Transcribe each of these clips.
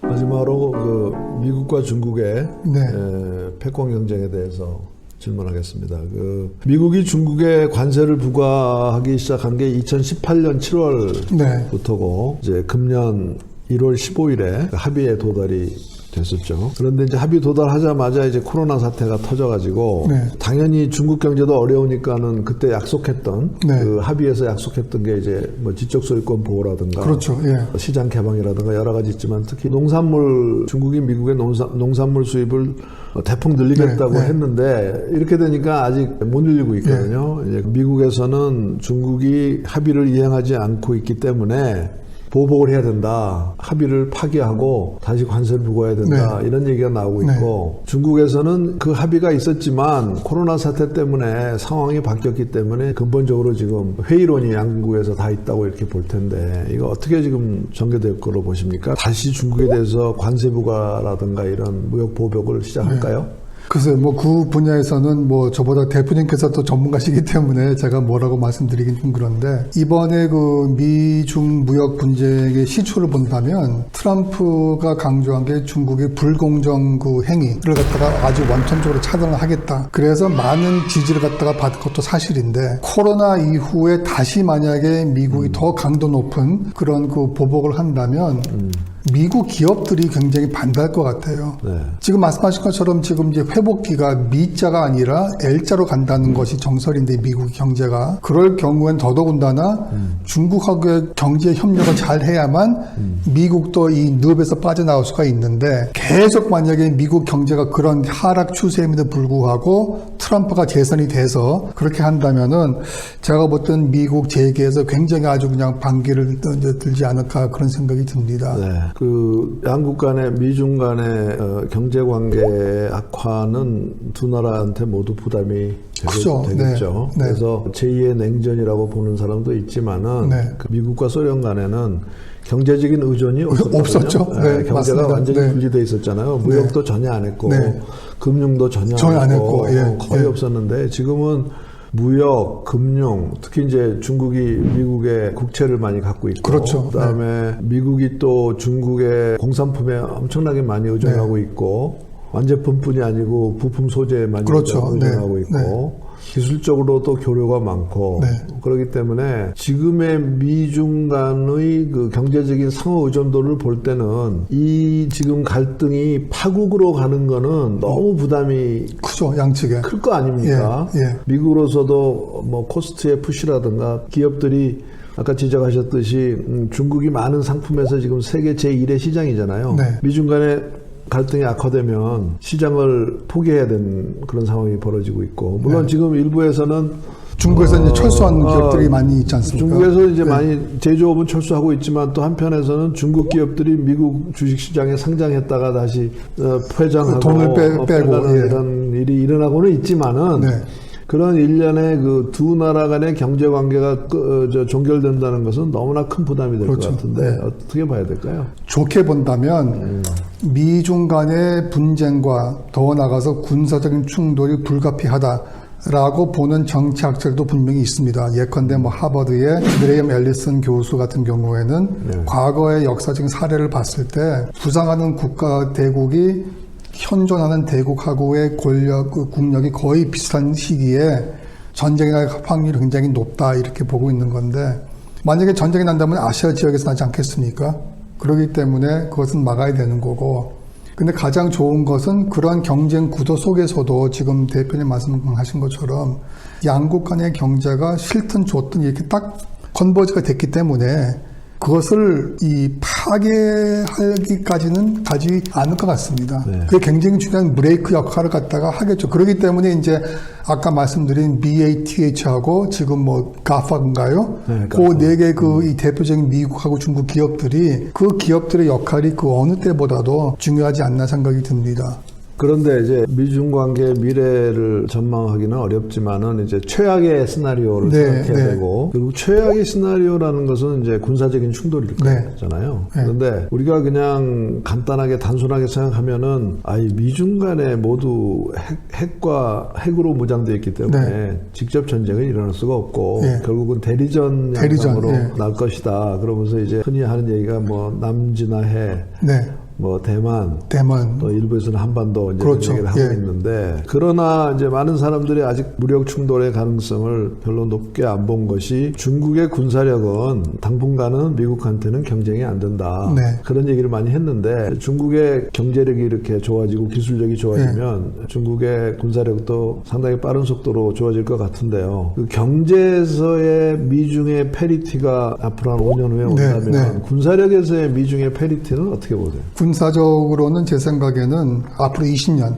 마지막으로 그 미국과 중국의 네. 패권 경쟁에 대해서 질문하겠습니다. 그 미국이 중국에 관세를 부과하기 시작한 게 2018년 7월부터고 이제 금년 1월 15일에 합의에 도달이 됐었죠. 그런데 이제 합의 도달하자마자 이제 코로나 사태가 터져가지고 네. 당연히 중국 경제도 어려우니까는 그때 약속했던 네. 그 합의에서 약속했던 게 이제 뭐 지적 소유권 보호라든가 그렇죠. 예. 시장 개방이라든가 여러 가지 있지만 특히 농산물 중국이 미국의 농산물 수입을 대폭 늘리겠다고 네, 네. 했는데 이렇게 되니까 아직 못 늘리고 있거든요. 이제 미국에서는 중국이 합의를 이행하지 않고 있기 때문에 보복을 해야 된다. 합의를 파기하고 다시 관세를 부과해야 된다. 이런 얘기가 나오고 있고 중국에서는 그 합의가 있었지만 코로나 사태 때문에 상황이 바뀌었기 때문에 근본적으로 지금 회의론이 양국에서 다 있다고 이렇게 볼 텐데 이거 어떻게 지금 전개될 거로 보십니까? 다시 중국에 대해서 관세 부과라든가 이런 무역 보복을 시작할까요? 글쎄, 그 분야에서는 저보다 대표님께서 또 전문가시기 때문에 제가 뭐라고 말씀드리긴 좀 그런데, 이번에 그 미중 무역 분쟁의 시초를 본다면, 트럼프가 강조한 게 중국의 불공정 그 행위를 갖다가 아주 원천적으로 차단을 하겠다. 그래서 많은 지지를 갖다가 받은 것도 사실인데, 코로나 이후에 다시 만약에 미국이 더 강도 높은 그런 그 보복을 한다면, 미국 기업들이 굉장히 반대할 것 같아요. 네. 지금 말씀하신 것처럼 지금 이제 회복기가 M자가 아니라 L자로 간다는 것이 정설인데 미국 경제가 그럴 경우엔 더더군다나 중국하고의 경제 협력을 잘 해야만 미국도 이 늪에서 빠져나올 수가 있는데 계속 만약에 미국 경제가 그런 하락 추세임에도 불구하고 트럼프가 재선이 돼서 그렇게 한다면은 제가 보던 미국 재계에서 굉장히 아주 그냥 반기를 들지 않을까 그런 생각이 듭니다. 네. 그 양국 간의 미중 간의 경제 관계 악화는 두 나라한테 모두 부담이 크죠. 되겠죠. 네. 그래서 제2의 냉전이라고 보는 사람도 있지만은 네. 그 미국과 소련 간에는 경제적인 의존이 없었죠. 네, 경제가 맞습니다. 완전히 네. 분리돼 있었잖아요. 무역도 전혀 안 했고 네. 금융도 전혀 안 했고 거의 없었는데 지금은 무역, 금융, 특히 이제 중국이 미국의 국채를 많이 갖고 있고, 그렇죠. 그다음에 미국이 또 중국의 공산품에 엄청나게 많이 의존하고 있고, 완제품뿐이 아니고 부품 소재에 많이 의존하고 있고, 기술적으로도 교류가 많고 그렇기 때문에 지금의 미중 간의 그 경제적인 상호 의존도를 볼 때는 이 지금 갈등이 파국으로 가는 거는 너무 부담이 크죠. 양측에 클 거 아닙니까? 미국으로서도 뭐 코스트의 푸시라든가 기업들이 아까 지적하셨듯이 중국이 많은 상품에서 지금 세계 제1의 시장이잖아요. 미중 간에 갈등이 악화되면 시장을 포기해야 되는 그런 상황이 벌어지고 있고 물론 지금 일부에서는 중국에서 이제 철수한 기업들이 많이 있지 않습니까? 중국에서 이제 많이 제조업은 철수하고 있지만 또 한편에서는 중국 기업들이 미국 주식시장에 상장했다가 다시 폐장하고 돈을 빼고 이런 일이 일어나고는 있지만은 그런 일련의 그 두 나라 간의 경제 관계가 종결된다는 것은 너무나 큰 부담이 될 것 같은데 어떻게 봐야 될까요? 좋게 본다면 미중 간의 분쟁과 더 나아가서 군사적인 충돌이 불가피하다라고 보는 정치학자들도 분명히 있습니다. 예컨대 하버드의 그레이엄 앨리슨 교수 같은 경우에는 과거의 역사적인 사례를 봤을 때 부상하는 국가 대국이 현존하는 대국하고의 국력이 거의 비슷한 시기에 전쟁이 날 확률이 굉장히 높다 이렇게 보고 있는 건데 만약에 전쟁이 난다면 아시아 지역에서 나지 않겠습니까? 그렇기 때문에 그것은 막아야 되는 거고 근데 가장 좋은 것은 그런 경쟁 구도 속에서도 지금 대표님 말씀하신 것처럼 양국 간의 경제가 싫든 좋든 이렇게 딱 컨버지가 됐기 때문에 그것을 파괴하기까지는 가지 않을 것 같습니다. 그게 굉장히 중요한 브레이크 역할을 갖다가 하겠죠. 그렇기 때문에 이제 아까 말씀드린 BATH하고 지금 가파인가요? 그 네 개 이 대표적인 미국하고 중국 기업들이 그 기업들의 역할이 그 어느 때보다도 중요하지 않나 생각이 듭니다. 그런데 이제 미중 관계의 미래를 전망하기는 어렵지만은 이제 최악의 시나리오를 생각해야 되고 그리고 최악의 시나리오라는 것은 이제 군사적인 충돌일 거잖아요. 그런데 우리가 그냥 간단하게 단순하게 생각하면은 이 미중 간에 모두 핵으로 무장되어 있기 때문에 직접 전쟁은 일어날 수가 없고 결국은 대리전 양상으로 날 것이다. 그러면서 이제 흔히 하는 얘기가 남진아해 뭐 대만, 또 일부에서는 한반도 이제 그렇죠. 얘기를 하고 예. 있는데 그러나 이제 많은 사람들이 아직 무력 충돌의 가능성을 별로 높게 안 본 것이 중국의 군사력은 당분간은 미국한테는 경쟁이 안 된다. 네. 그런 얘기를 많이 했는데 중국의 경제력이 이렇게 좋아지고 기술력이 좋아지면 중국의 군사력도 상당히 빠른 속도로 좋아질 것 같은데요. 그 경제에서의 미중의 패리티가 앞으로 한 5년 후에 온다면 네. 군사력에서의 미중의 패리티는 어떻게 보세요? 군사적으로는 제 생각에는 앞으로 20년,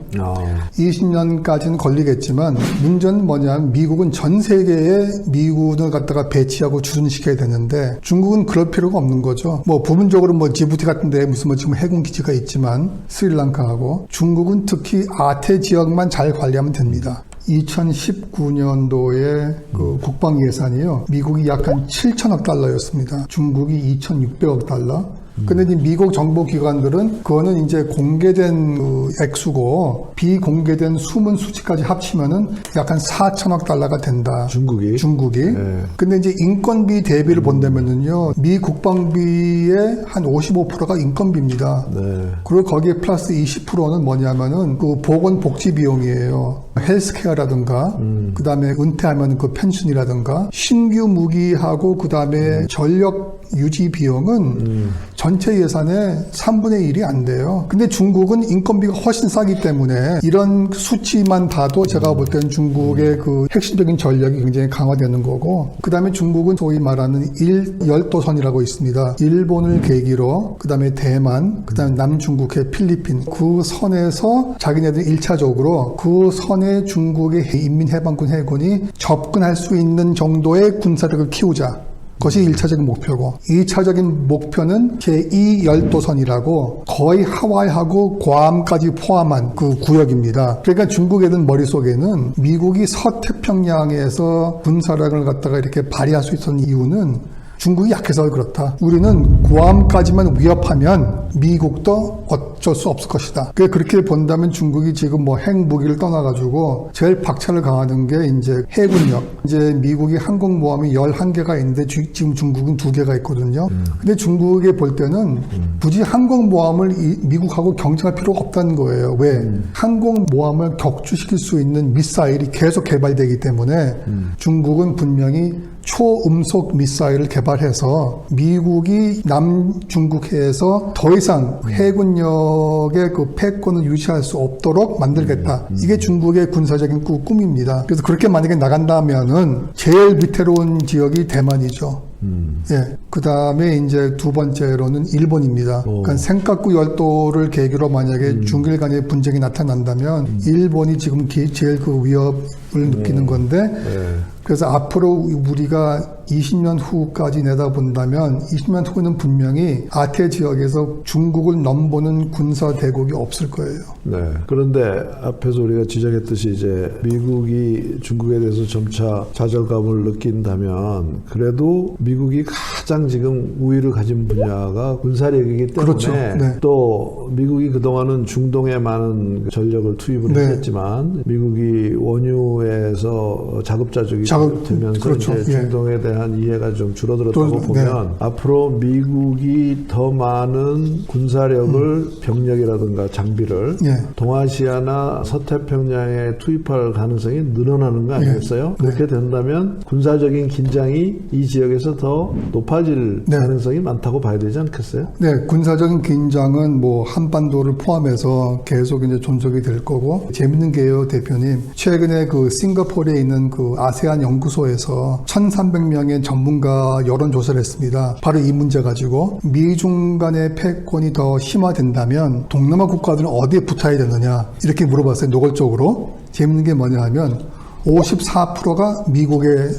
20년까지는 걸리겠지만 문제는 뭐냐면 미국은 전 세계에 미군을 갖다가 배치하고 주둔시켜야 되는데 중국은 그럴 필요가 없는 거죠. 뭐 부분적으로 뭐 지부티 같은 데 무슨 뭐 지금 해군 기지가 있지만 스리랑카하고 중국은 특히 아태 지역만 잘 관리하면 됩니다. 2019년도에 그 국방 예산이요. 미국이 약 한 7천억 달러였습니다. 중국이 2,600억 달러. 근데 이제 미국 정보기관들은 그거는 이제 공개된 그 액수고 비공개된 숨은 수치까지 합치면은 약 한 4천억 달러가 된다. 중국이? 네. 근데 이제 인건비 대비를 본다면은요. 미 국방비의 한 55%가 인건비입니다. 네. 그리고 거기에 플러스 20%는 뭐냐면은 그 보건복지 비용이에요. 헬스케어라든가 그다음에 은퇴하면 그 펜션이라든가 신규 무기하고 그다음에 전력 유지 비용은 전체 예산의 3분의 1이 안 돼요. 근데 중국은 인건비가 훨씬 싸기 때문에 이런 수치만 봐도 제가 볼 때는 중국의 그 핵심적인 전략이 굉장히 강화되는 거고 그다음에 중국은 소위 말하는 열도선이라고 있습니다. 일본을 계기로 그다음에 대만, 그다음에 남중국해 필리핀 그 선에서 자기네들 1차적으로 그 선에 중국의 인민해방군 해군이 접근할 수 있는 정도의 군사력을 키우자. 그것이 1차적인 목표고 2차적인 목표는 제2열도선이라고 거의 하와이하고 괌까지 포함한 그 구역입니다. 그러니까 중국 애들 머릿속에는 미국이 서태평양에서 군사력을 갖다가 이렇게 발휘할 수 있었던 이유는 중국이 약해서 그렇다. 우리는 구암까지만 위협하면 미국도 어쩔 수 없을 것이다. 그렇게 본다면 중국이 지금 뭐 핵무기를 떠나가지고 제일 박차를 가하는 게 이제 해군력. 이제 미국이 항공모함이 11개가 있는데 지금 중국은 2개가 있거든요. 근데 중국에 볼 때는 굳이 항공모함을 미국하고 경쟁할 필요가 없다는 거예요. 왜? 항공모함을 격추시킬 수 있는 미사일이 계속 개발되기 때문에 중국은 분명히 초음속 미사일을 개발해서 미국이 남중국해에서 더 이상 해군력의 그 패권을 유지할 수 없도록 만들겠다. 이게 중국의 군사적인 꿈입니다. 그래서 그렇게 만약에 나간다면은 제일 위태로운 지역이 대만이죠. 예. 그 다음에 이제 두 번째로는 일본입니다. 그러니까 생각구 열도를 계기로 만약에 중일 간의 분쟁이 나타난다면 일본이 지금 제일 그 위협을 느끼는 건데 그래서 앞으로 우리가 20년 후까지 내다본다면 20년 후는 분명히 아태 지역에서 중국을 넘보는 군사 대국이 없을 거예요. 네. 그런데 앞에서 우리가 지적했듯이 이제 미국이 중국에 대해서 점차 좌절감을 느낀다면 그래도 미국이 가장 지금 우위를 가진 분야가 군사력이기 때문에 그렇죠. 네. 또 미국이 그동안은 중동에 많은 전력을 투입을 했었지만 미국이 원유에서 자급자족이 되면서 그렇죠. 이제 중동에 대한 이해가 좀 줄어들었다고 보면 앞으로 미국이 더 많은 군사력을 병력이라든가 장비를 동아시아나 서태평양에 투입할 가능성이 늘어나는 거 아니겠어요? 그렇게 된다면 군사적인 긴장이 이 지역에서 더 높아질 가능성이 많다고 봐야 되지 않겠어요? 네, 군사적인 긴장은 뭐 한반도를 포함해서 계속 이제 존속이 될 거고 재밌는 게요, 대표님. 최근에 그 싱가포르에 있는 그 아세안 연구소에서 1,300명의 전문가 여론조사를 했습니다. 바로 이 문제 가지고 미중 간의 패권이 더 심화된다면 동남아 국가들은 어디에 붙어야 되느냐 이렇게 물어봤어요. 노골적으로. 재밌는 게 뭐냐 하면 54%가 미국의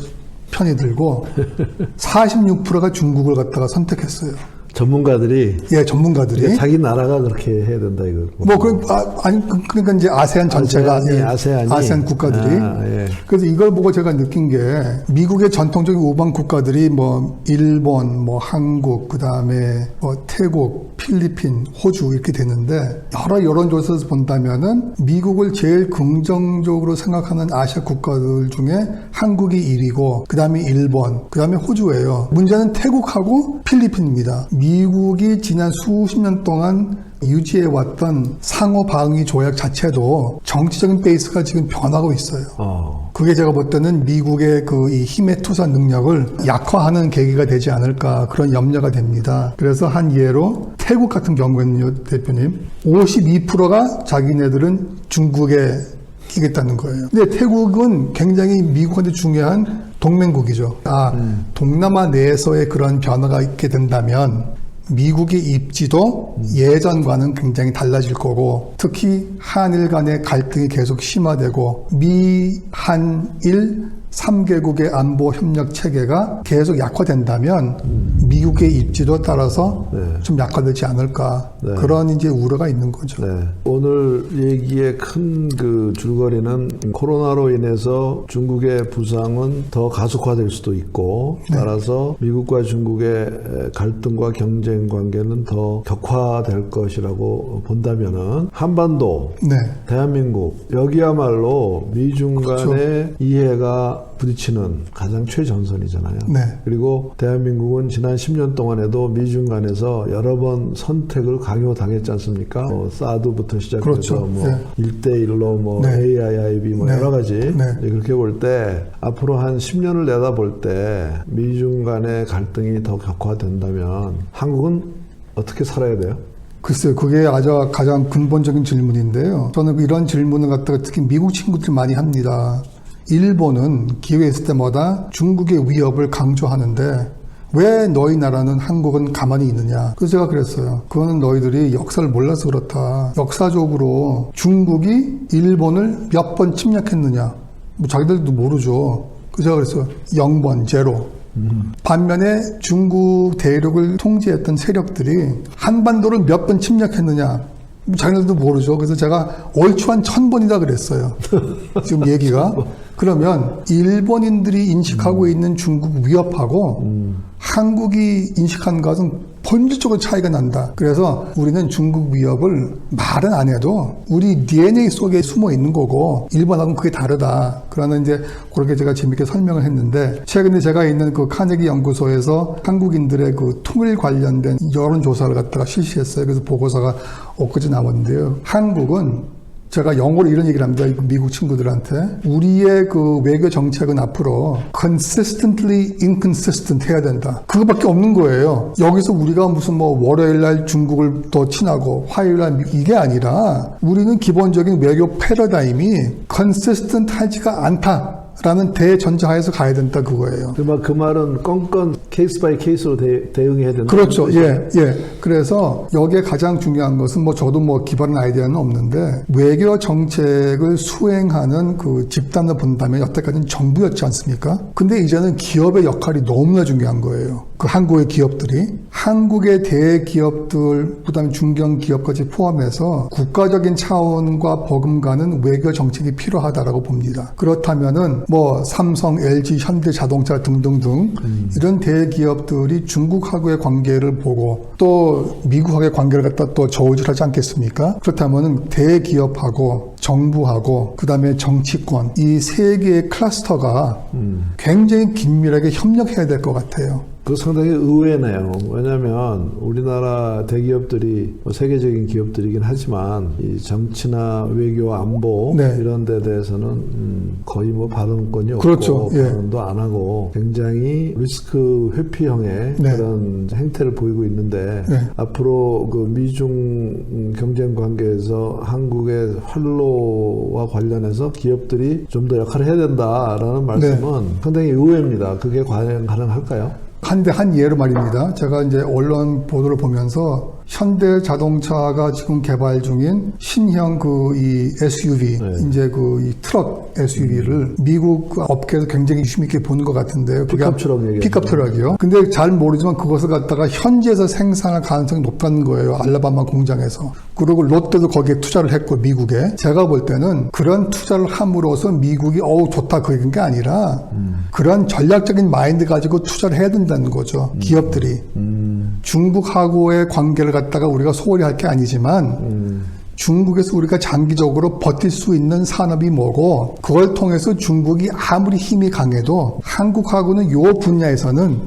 편이 들고 46%가 중국을 갖다가 선택했어요. 전문가들이 전문가들이 자기 나라가 그렇게 해야 된다 이거. 그러니까 이제 아세안 전체가 아세안 국가들이 그래서 이걸 보고 제가 느낀 게 미국의 전통적인 우방 국가들이 뭐 일본, 뭐 한국, 그다음에 뭐 태국, 필리핀, 호주 이렇게 되는데 여러 여론조사에서 본다면은 미국을 제일 긍정적으로 생각하는 아시아 국가들 중에 한국이 1위고 그다음에 일본, 그다음에 호주예요. 문제는 태국하고 필리핀입니다. 미국이 지난 수십 년 동안 유지해왔던 상호 방위 조약 자체도 정치적인 베이스가 지금 변하고 있어요. 그게 제가 볼 때는 미국의 이 힘의 투사 능력을 약화하는 계기가 되지 않을까 그런 염려가 됩니다. 그래서 한 예로 태국 같은 경우에는요, 대표님, 52%가 자기네들은 중국에 끼겠다는 거예요. 근데 태국은 굉장히 미국한테 중요한 동맹국이죠. 동남아 내에서의 그런 변화가 있게 된다면 미국의 입지도 예전과는 굉장히 달라질 거고, 특히 한일 간의 갈등이 계속 심화되고 미, 한, 일 3개국의 안보 협력 체계가 계속 약화된다면 미국의 입지도 따라서 좀 약화되지 않을까, 그런 이제 우려가 있는 거죠. 오늘 얘기의 큰 그 줄거리는 코로나로 인해서 중국의 부상은 더 가속화될 수도 있고, 따라서 미국과 중국의 갈등과 경쟁 관계는 더 격화될 것이라고 본다면은 한반도, 대한민국, 여기야말로 미중 간의 이해가 부딪히는 가장 최전선이잖아요. 그리고 대한민국은 지난 10년 동안에도 미중 간에서 여러 번 선택을 강요당했지 않습니까? 사드부터 시작해서 1대1로 AIIB 여러 가지. 그렇게 볼 때 앞으로 한 10년을 내다볼 때 미중 간의 갈등이 더 격화된다면 한국은 어떻게 살아야 돼요? 글쎄요, 그게 아주 가장 근본적인 질문인데요. 저는 이런 질문을 갖다가 특히 미국 친구들이 많이 합니다. 일본은 기회 있을 때마다 중국의 위협을 강조하는데 왜 너희 나라는, 한국은 가만히 있느냐. 그래서 제가 그랬어요. 그거는 너희들이 역사를 몰라서 그렇다. 역사적으로 중국이 일본을 몇 번 침략했느냐. 자기들도 모르죠. 그래서 제가 그랬어요. 0번, 제로. 반면에 중국 대륙을 통제했던 세력들이 한반도를 몇 번 침략했느냐. 자기들도 모르죠. 그래서 제가 얼추 한 1000번이다 그랬어요. 지금 얘기가. 그러면 일본인들이 인식하고 있는 중국 위협하고 한국이 인식하는 것은 본질적으로 차이가 난다. 그래서 우리는 중국 위협을 말은 안 해도 우리 DNA 속에 숨어 있는 거고 일본하고는 그게 다르다. 그러는 이제 그렇게 제가 재밌게 설명을 했는데, 최근에 제가 있는 그 카네기 연구소에서 한국인들의 그 통일 관련된 여론조사를 갖다가 실시했어요. 그래서 보고서가 엊그제 나왔는데요. 한국은, 제가 영어로 이런 얘기를 합니다. 미국 친구들한테. 우리의 그 외교 정책은 앞으로 consistently inconsistent 해야 된다. 그거밖에 없는 거예요. 여기서 우리가 무슨 월요일 날 중국을 더 친하고 화요일 날 이게 아니라 우리는 기본적인 외교 패러다임이 consistent 하지가 않다. 라는 대전제하에서 가야 된다, 그거예요. 그 말은 건건 케이스 바이 케이스로 대응해야 된다. 그렇죠. 그래서 여기에 가장 중요한 것은 저도 기발한 아이디어는 없는데, 외교 정책을 수행하는 그 집단을 본다면 여태까지는 정부였지 않습니까? 근데 이제는 기업의 역할이 너무나 중요한 거예요. 그 한국의 기업들이. 한국의 대기업들, 그다음에 중견기업까지 포함해서 국가적인 차원과 버금가는 외교 정책이 필요하다라고 봅니다. 그렇다면은 삼성, LG, 현대자동차 등등등 이런 대기업들이 중국하고의 관계를 보고 또 미국하고의 관계를 갖다 또 저울질하지 않겠습니까? 그렇다면은 대기업하고 정부하고 그다음에 정치권, 이 세 개의 클러스터가 굉장히 긴밀하게 협력해야 될 것 같아요. 그 상당히 의외네요. 왜냐하면 우리나라 대기업들이 세계적인 기업들이긴 하지만 이 정치나 외교, 안보 이런 데 대해서는 거의 발언권이 없고, 그렇죠. 발언도 안 하고 굉장히 리스크 회피형의 그런 행태를 보이고 있는데, 앞으로 그 미중 경쟁 관계에서 한국의 활로와 관련해서 기업들이 좀 더 역할을 해야 된다라는 말씀은 상당히 의외입니다. 그게 과연 가능할까요? 한 예로 말입니다. 제가 이제 언론 보도를 보면서 현대자동차가 지금 개발 중인 신형 이 SUV, 이제 이 트럭 SUV를 미국 업계에서 굉장히 유심 있게 보는 것 같은데요. 픽업 트럭 얘기예요. 픽업 트럭이요. 근데 잘 모르지만 그것을 갖다가 현지에서 생산할 가능성이 높다는 거예요. 알라바마 공장에서. 그리고 롯데도 거기에 투자를 했고, 미국에. 제가 볼 때는 그런 투자를 함으로써 미국이 좋다 그런 게 아니라 그런 전략적인 마인드 가지고 투자를 해야 된다는 거죠. 기업들이. 중국하고의 관계를 갖다가 우리가 소홀히 할 게 아니지만 중국에서 우리가 장기적으로 버틸 수 있는 산업이 뭐고 그걸 통해서 중국이 아무리 힘이 강해도 한국하고는 요 분야에서는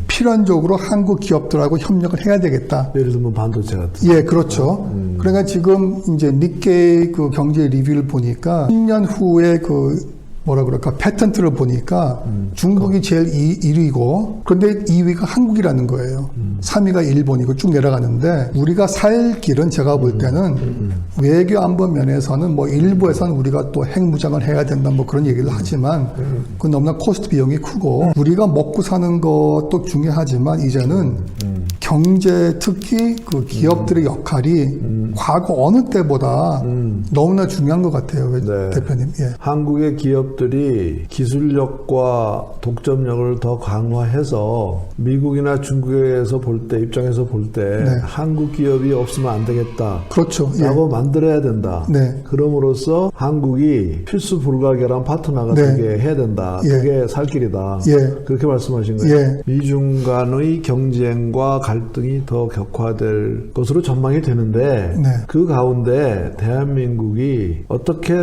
필연적으로 한국 기업들하고 협력을 해야 되겠다. 예를 들면 반도체 같은. 예, 그렇죠. 그러니까 지금 이제 니케이 그 경제 리뷰를 보니까 10년 후에 그 뭐라 그럴까 패턴트를 보니까 중국이 제일 1위고 그런데 2위가 한국이라는 거예요. 3위가 일본이고 쭉 내려가는데 우리가 살 길은 제가 볼 때는 외교 안보 면에서는 뭐 일부에서는 우리가 또 핵무장을 해야 된다 뭐 그런 얘기를 하지만 그 너무나 코스트 비용이 크고 우리가 먹고 사는 것도 중요하지만 이제는 경제 특히 그 기업들의 역할이 과거 어느 때보다 너무나 중요한 것 같아요. 네. 대표님. 예. 한국의 기업들이 기술력과 독점력을 더 강화해서 미국이나 중국에서 볼 때, 입장에서 볼 때 네. 한국 기업이 없으면 안 되겠다. 그렇죠. 예. 라고 만들어야 된다. 네. 그럼으로써 한국이 필수 불가결한 파트너가 네. 되게 해야 된다. 예. 그게 살 길이다. 예. 그렇게 말씀하신 거예요. 예. 미중 간의 경쟁과 갈등이 더 격화될 것으로 전망이 되는데 네. 그 가운데 대한민국이 어떻게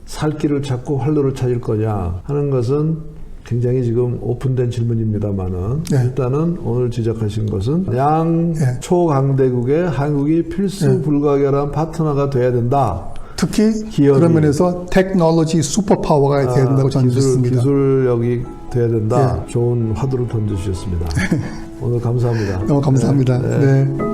살 길을 찾고 활로를 찾을 거냐 하는 것은 굉장히 지금 오픈된 질문입니다만은 네. 일단은 오늘 지적하신 것은 양 네. 초강대국의 한국이 필수 네. 불가결한 파트너가 돼야 된다. 특히 기업이. 그런 면에서 테크놀로지 슈퍼파워가 돼야 된다고 저는 믿습니다. 기술력이 돼야 된다. 예. 좋은 화두를 던져주셨습니다. 오늘 감사합니다. 너무 감사합니다. 네. 네.